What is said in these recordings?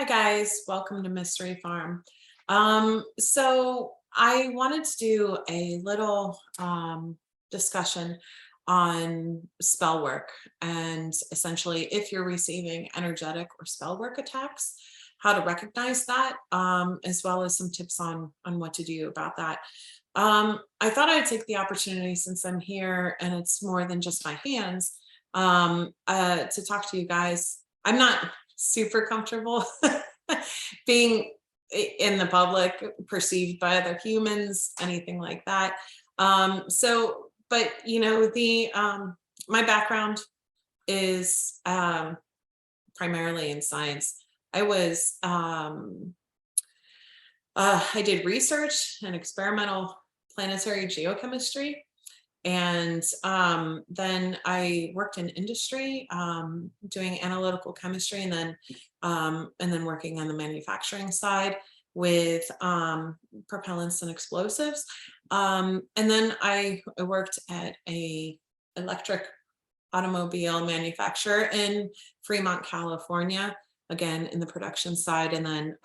Hi guys, welcome to Mystery Farm. So I wanted to do a little discussion on spell work and essentially if you're receiving energetic or spell work attacks, how to recognize that, as well as some tips on what to do about that. I thought I'd take the opportunity since I'm here and it's more than just my hands, to talk to you guys. I'm not super comfortable being in the public, perceived by other humans, anything like that. But the my background is primarily in science. I was I did research and experimental planetary geochemistry, and then I worked in industry, doing analytical chemistry, and then working on the manufacturing side with propellants and explosives. And then I worked at a electric automobile manufacturer in Fremont, California, again in the production side. And then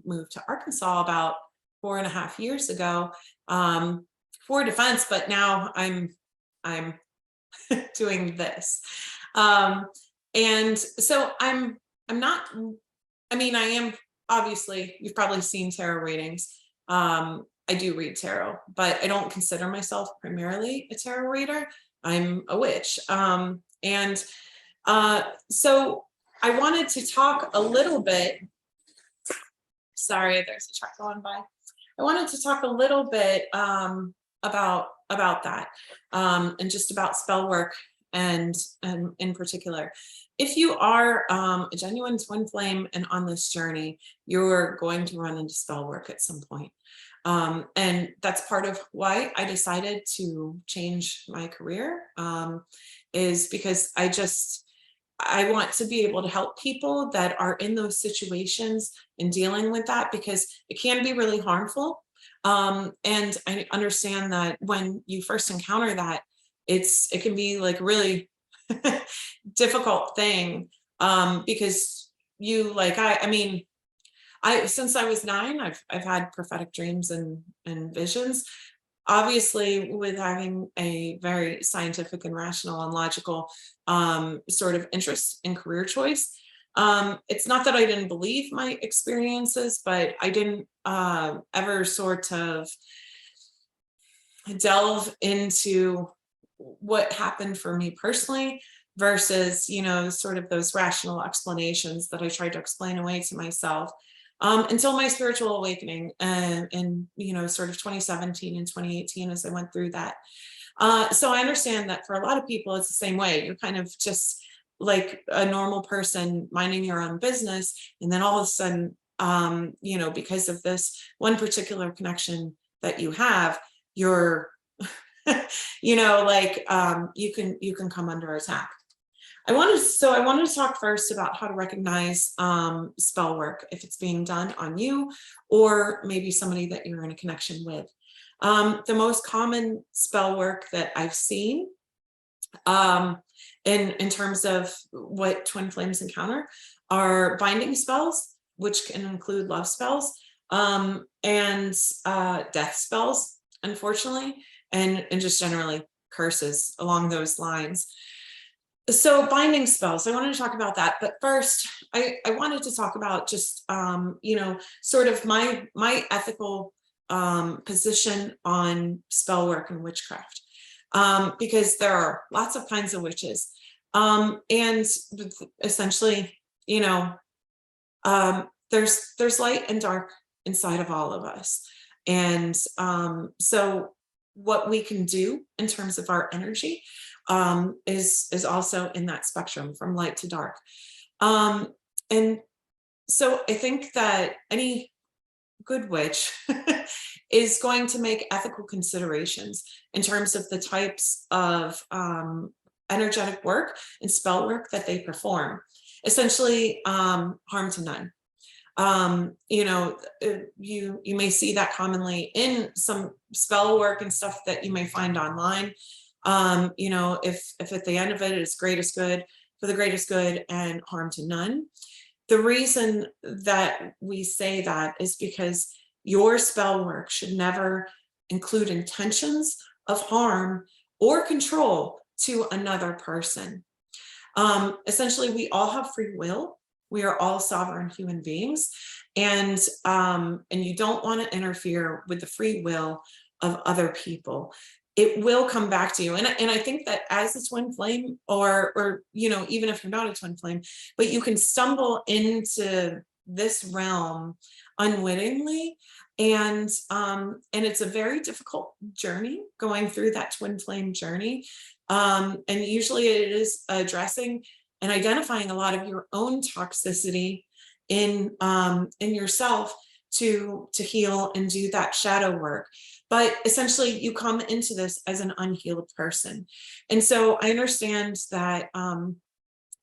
moved to Arkansas about 4.5 years ago, for defense, but now I'm doing this. And so I'm not, I mean, I am, obviously you've probably seen tarot readings. I do read tarot, but I don't consider myself primarily a tarot reader. I'm a witch. So I wanted to talk a little bit, sorry, there's a truck going by. I wanted to talk a little bit about that, and just about spell work, and in particular, if you are a genuine twin flame and on this journey, you're going to run into spell work at some point. And that's part of why I decided to change my career, is because I want to be able to help people that are in those situations and dealing with that, because it can be really harmful. And I understand that when you first encounter that, it can be like really difficult thing, because you like I mean I since I was 9, I've had prophetic dreams and visions. Obviously, with having a very scientific and rational and logical sort of interest in career choice. It's not that I didn't believe my experiences, but I didn't ever sort of delve into what happened for me personally versus, sort of those rational explanations that I tried to explain away to myself, until my spiritual awakening, in sort of 2017 and 2018, as I went through that. So I understand that for a lot of people, it's the same way. You're kind of just like a normal person minding your own business. And then all of a sudden, because of this one particular connection that you have, you're, you can come under attack. I wanted to talk first about how to recognize spell work if it's being done on you or maybe somebody that you're in a connection with. The most common spell work that I've seen, in terms of what twin flames encounter, are binding spells, which can include love spells, and death spells, unfortunately, and just generally curses along those lines. So binding spells, I wanted to talk about that. But first, I wanted to talk about just, sort of my ethical position on spell work and witchcraft, because there are lots of kinds of witches. And essentially, there's light and dark inside of all of us. And so what we can do in terms of our energy is also in that spectrum from light to dark. And so I think that any good witch is going to make ethical considerations in terms of the types of energetic work and spell work that they perform. Essentially, harm to none. You may see that commonly in some spell work and stuff that you may find online. If at the end of it is greatest good for the greatest good and harm to none, The reason that we say that is because your spell work should never include intentions of harm or control to another person. Essentially, we all have free will. We are all sovereign human beings, and you don't want to interfere with the free will of other people. It will come back to you, and I think that as a twin flame, or even if you're not a twin flame, but you can stumble into this realm unwittingly, and it's a very difficult journey going through that twin flame journey. And usually it is addressing and identifying a lot of your own toxicity in yourself to heal and do that shadow work. But essentially you come into this as an unhealed person. And so I understand that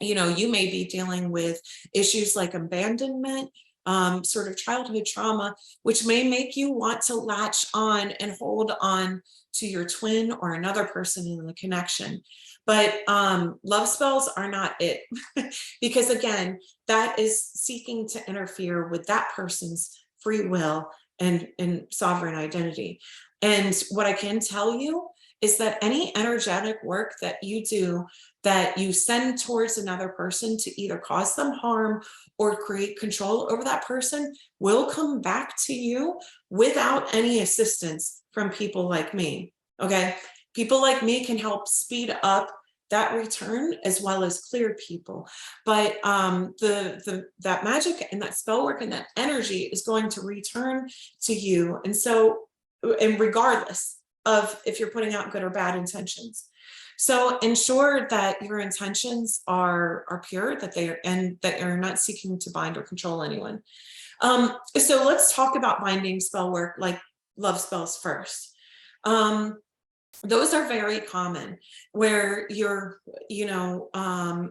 you may be dealing with issues like abandonment, sort of childhood trauma, which may make you want to latch on and hold on to your twin or another person in the connection. But love spells are not it, because again, that is seeking to interfere with that person's free will and sovereign identity. And what I can tell you is that any energetic work that you do that you send towards another person to either cause them harm or create control over that person will come back to you without any assistance from people like me. Okay, people like me can help speed up that return as well as clear people, but that magic and that spell work and that energy is going to return to you. And regardless of if you're putting out good or bad intentions. So ensure that your intentions are pure, that you're not seeking to bind or control anyone. So let's talk about binding spell work, like love spells first. Those are very common, where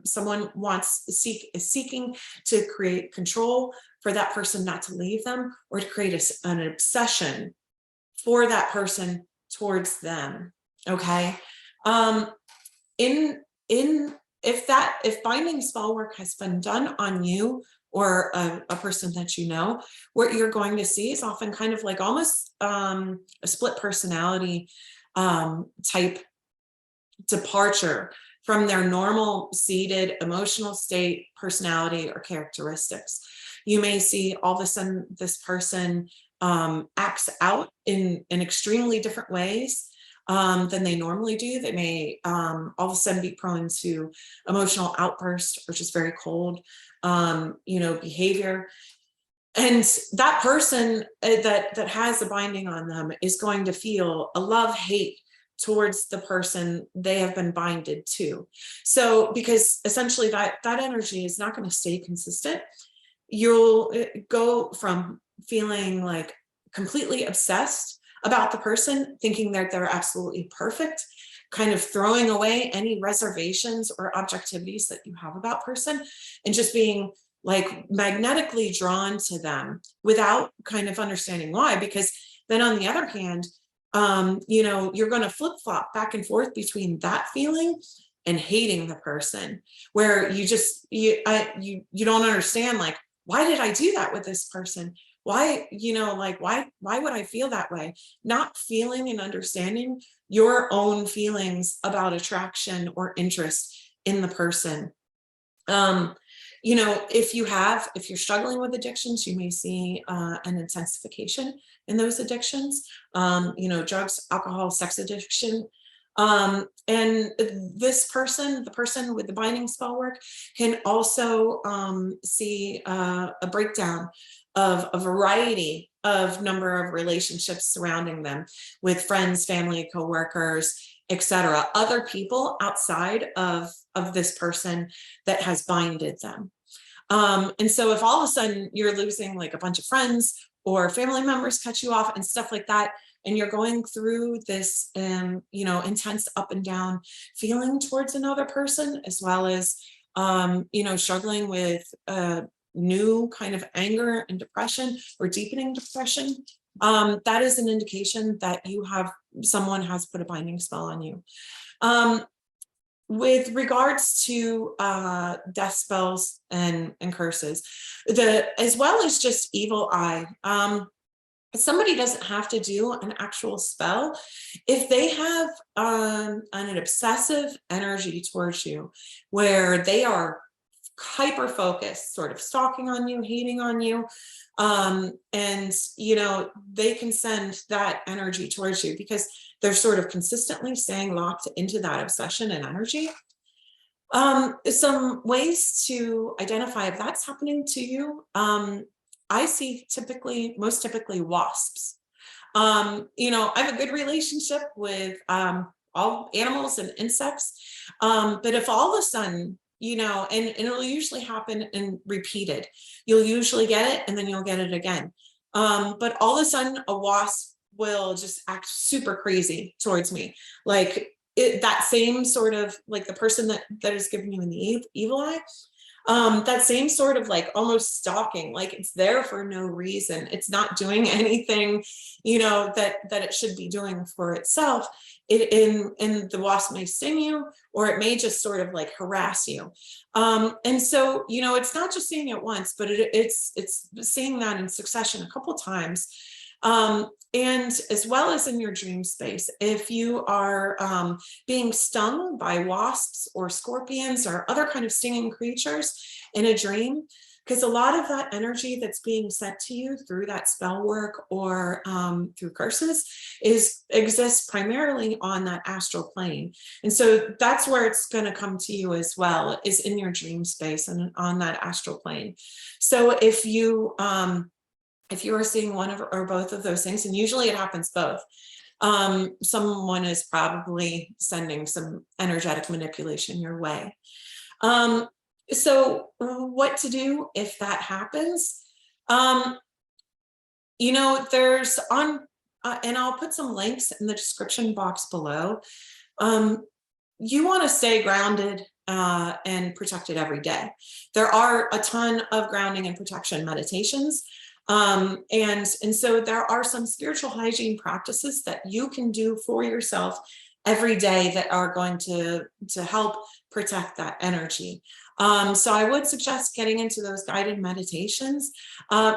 someone is seeking to create control for that person not to leave them, or to create an obsession for that person towards them. Okay. If binding spell work has been done on you or a person that you know, what you're going to see is often kind of like almost a split personality type departure from their normal seated emotional state, personality, or characteristics. You may see all of a sudden this person acts out in extremely different ways than they normally do. They may all of a sudden be prone to emotional outbursts or just very cold, behavior. And that person that has a binding on them is going to feel a love-hate towards the person they have been binded to. So because essentially that energy is not going to stay consistent, you'll go from feeling like completely obsessed about the person, thinking that they're absolutely perfect, kind of throwing away any reservations or objectivities that you have about person, and just being like magnetically drawn to them without kind of understanding why. Because then on the other hand, you're going to flip-flop back and forth between that feeling and hating the person, where you don't understand, like, why did I do that with this person? Why, why would I feel that way? Not feeling and understanding your own feelings about attraction or interest in the person. If you're struggling with addictions, you may see an intensification in those addictions, drugs, alcohol, sex addiction. And this person, the person with the binding spell work, can also see a breakdown of a variety of number of relationships surrounding them, with friends, family, coworkers, etc., other people outside of this person that has binded them. And so if all of a sudden you're losing like a bunch of friends, or family members cut you off and stuff like that, and you're going through this intense up and down feeling towards another person, as well as struggling with new kind of anger and depression, or deepening depression, that is an indication that someone has put a binding spell on you. with regards to death spells and curses, as well as just evil eye, somebody doesn't have to do an actual spell. If they have an obsessive energy towards you, where they are hyper focused, sort of stalking on you, hating on you, and they can send that energy towards you because they're sort of consistently staying locked into that obsession and energy. Some ways to identify if that's happening to you. I see most typically wasps. I have a good relationship with all animals and insects. But if all of a sudden, and it'll usually happen and repeated, you'll usually get it and then you'll get it again. But all of a sudden a wasp will just act super crazy towards me. Like that same sort of, like the person that is giving you the evil eye, that same sort of like almost stalking, like it's there for no reason. It's not doing anything, that it should be doing for itself. And the wasp may sting you, or it may just sort of like harass you. And so, it's not just seeing it once, but it's seeing that in succession a couple times. And as well as in your dream space, if you are being stung by wasps or scorpions or other kind of stinging creatures in a dream, because a lot of that energy that's being sent to you through that spell work or through curses exists primarily on that astral plane. And so that's where it's going to come to you as well, is in your dream space and on that astral plane. So if you are seeing one or both of those things, and usually it happens both, someone is probably sending some energetic manipulation your way. So what to do if that happens? There's and I'll put some links in the description box below. You want to stay grounded and protected every day. There are a ton of grounding and protection meditations. And so there are some spiritual hygiene practices that you can do for yourself every day that are going to help protect that energy. So I would suggest getting into those guided meditations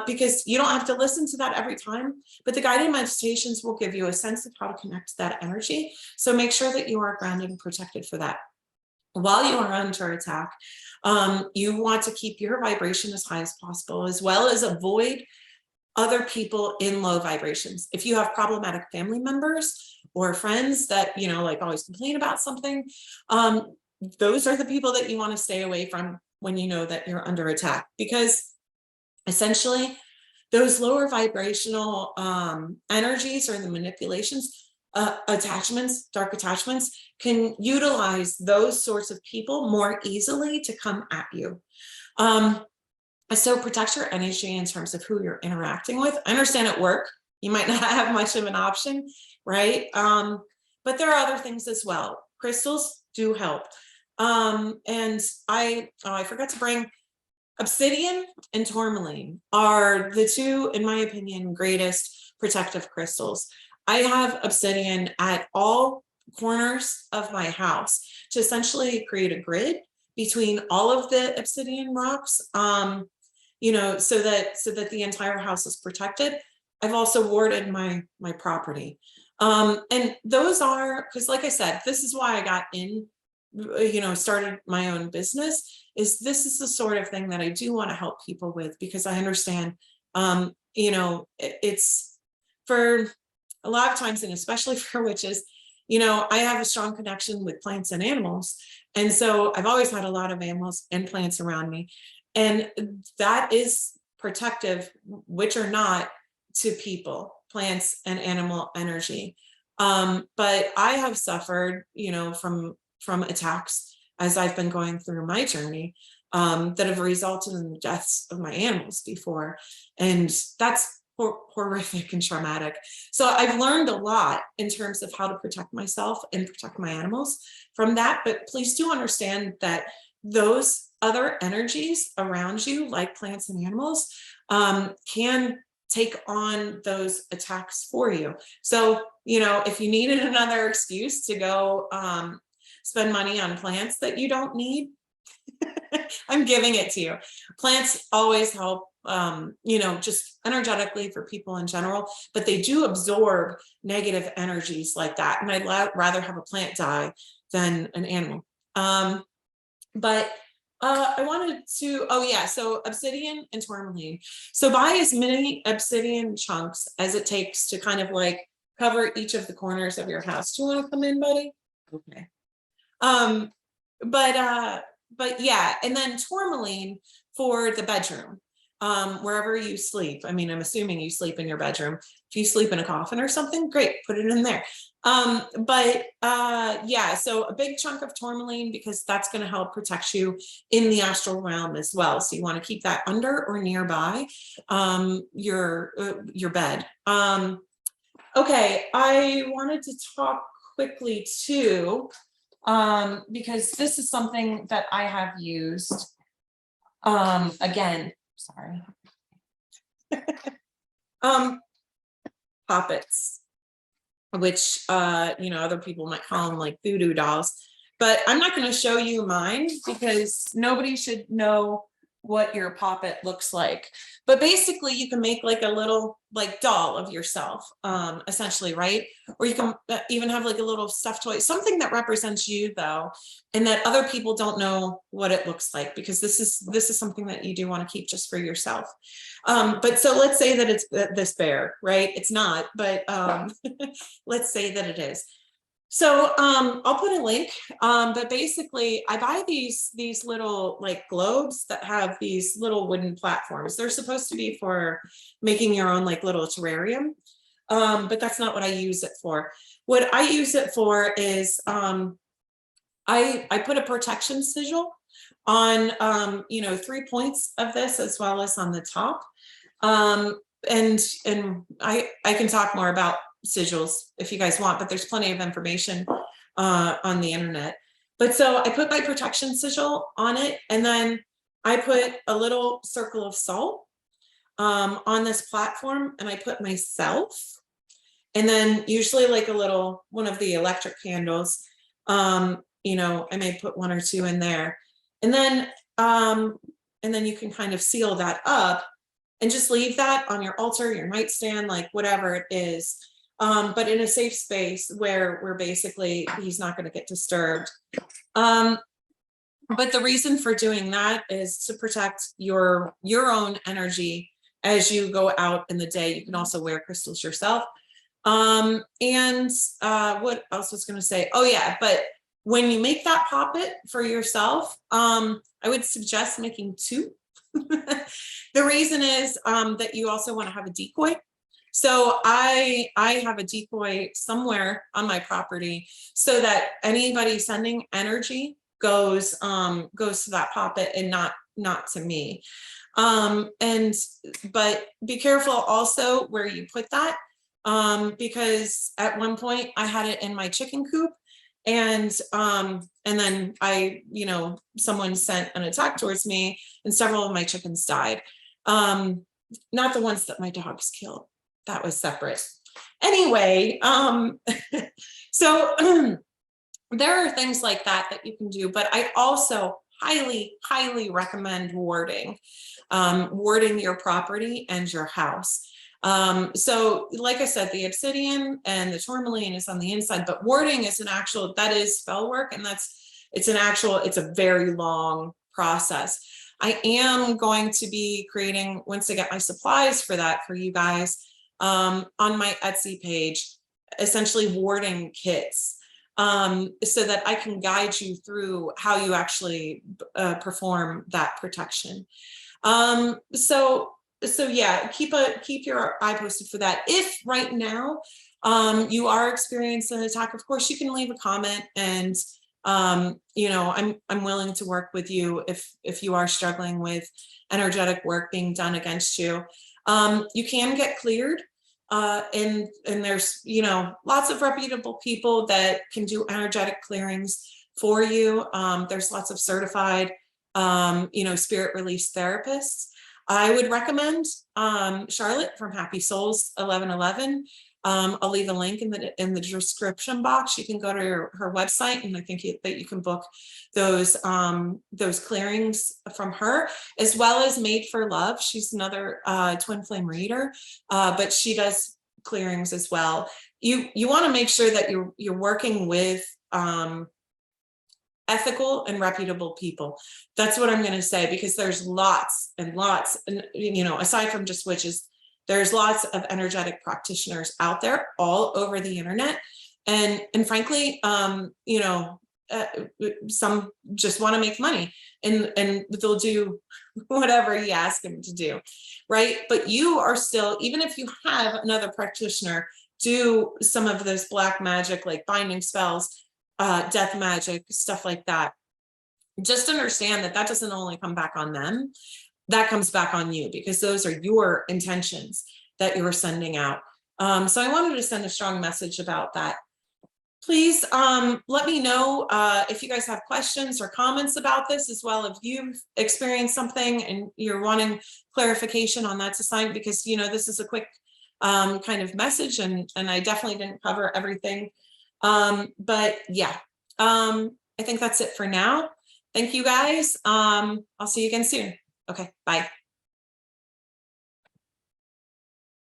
because you don't have to listen to that every time, but the guided meditations will give you a sense of how to connect to that energy. So make sure that you are grounded and protected for that. While you are under attack, you want to keep your vibration as high as possible, as well as avoid other people in low vibrations. If you have problematic family members or friends that, like always complain about something, those are the people that you want to stay away from when you know that you're under attack, because essentially those lower vibrational energies or the manipulations, attachments, dark attachments, can utilize those sorts of people more easily to come at you. So protect your energy in terms of who you're interacting with. I understand at work, you might not have much of an option, right? But there are other things as well. Crystals do help. And I forgot to bring obsidian and tourmaline are the two, in my opinion, greatest protective crystals. I have obsidian at all corners of my house to essentially create a grid between all of the obsidian rocks, so that the entire house is protected. I've also warded my property. And those are, because like I said, this is why I got in, started my own business, this is the sort of thing that I do want to help people with, because I understand, it's for a lot of times, and especially for witches, I have a strong connection with plants and animals. And so I've always had a lot of animals and plants around me. And that is protective, witch or not, to people, plants and animal energy. But I have suffered, from attacks as I've been going through my journey, that have resulted in the deaths of my animals before. And that's horrific and traumatic. So I've learned a lot in terms of how to protect myself and protect my animals from that. But please do understand that those other energies around you, like plants and animals, can take on those attacks for you. So, if you needed another excuse to go spend money on plants that you don't need. I'm giving it to you. Plants always help, you know, just energetically for people in general, but they do absorb negative energies like that. And I'd rather have a plant die than an animal. But I wanted to, oh yeah, so obsidian and tourmaline. So buy as many obsidian chunks as it takes to kind of like cover each of the corners of your house. Do you want to come in, buddy? Okay. But yeah, and then tourmaline for the bedroom, wherever you sleep. I mean, I'm assuming you sleep in your bedroom. If you sleep in a coffin or something, great, put it in there. Yeah, so a big chunk of tourmaline, because that's going to help protect you in the astral realm as well. So you want to keep that under or nearby your bed. Okay, I wanted to talk quickly too, because this is something that I have used. Again, sorry. Poppets, which you know, other people might call them like voodoo dolls, but I'm not going to show you mine because nobody should know what your poppet looks like. But basically you can make like a little like doll of yourself, essentially, right? Or you can even have like a little stuffed toy, something that represents you though, and that other people don't know what it looks like, because this is something that you do want to keep just for yourself. But so let's say that it's this bear, right? It's not, but let's say that it is. So I'll put a link, but basically I buy these little like globes that have these little wooden platforms. They're supposed to be for making your own like little terrarium, but that's not what I use it for. What I use it for is I put a protection sigil on you know, 3 points of this as well as on the top, and I can talk more about sigils if you guys want, but there's plenty of information on the internet. But so I put my protection sigil on it, and then I put a little circle of salt on this platform, and I put myself, and then usually like a little one of the electric candles, you know, I may put 1 or 2 in there, and then you can kind of seal that up and just leave that on your altar, your nightstand, like whatever it is, but in a safe space where basically he's not going to get disturbed. But the reason for doing that is to protect your own energy as you go out in the day. You can also wear crystals yourself. And what else was going to say? Oh yeah, but when you make that poppet for yourself, I would suggest making 2. The reason is that you also want to have a decoy. So I have a decoy somewhere on my property so that anybody sending energy goes to that poppet and not to me. But be careful also where you put that, because at one point I had it in my chicken coop, and then you know, someone sent an attack towards me and several of my chickens died. Not the ones that my dogs killed. That was separate. Anyway, so there are things like that you can do, but I also highly recommend warding your property and your house. So like I said, the obsidian and the tourmaline is on the inside, but warding is that is spell work, and it's a very long process. I am going to be creating, once I get my supplies for that for you guys, on my Etsy page, essentially warding kits, so that I can guide you through how you actually perform that protection. So yeah, keep your eye posted for that. If right now you are experiencing an attack, of course you can leave a comment, and you know, I'm willing to work with you if you are struggling with energetic work being done against you. You can get cleared, and there's, you know, lots of reputable people that can do energetic clearings for you. There's lots of certified, you know, spirit release therapists. I would recommend Charlotte from Happy Souls 1111. I'll leave a link in the description box. You can go to her website, and I think that you can book those clearings from her, as well as Made for Love. She's another twin flame reader, but she does clearings as well. You want to make sure that you're working with ethical and reputable people. That's what I'm going to say, because there's lots and lots, and aside from just witches, there's lots of energetic practitioners out there all over the internet, and frankly, some just want to make money, and they'll do whatever you ask them to do, right? But you are still, even if you have another practitioner do some of those black magic, like binding spells, death magic, stuff like that, just understand that that doesn't only come back on them, that comes back on you, because those are your intentions that you're sending out. So I wanted to send a strong message about that. Please let me know if you guys have questions or comments about this, as well if you've experienced something and you're wanting clarification on that assignment, because this is a quick kind of message, and I definitely didn't cover everything. But yeah, I think that's it for now. Thank you guys. I'll see you again soon. Okay, bye.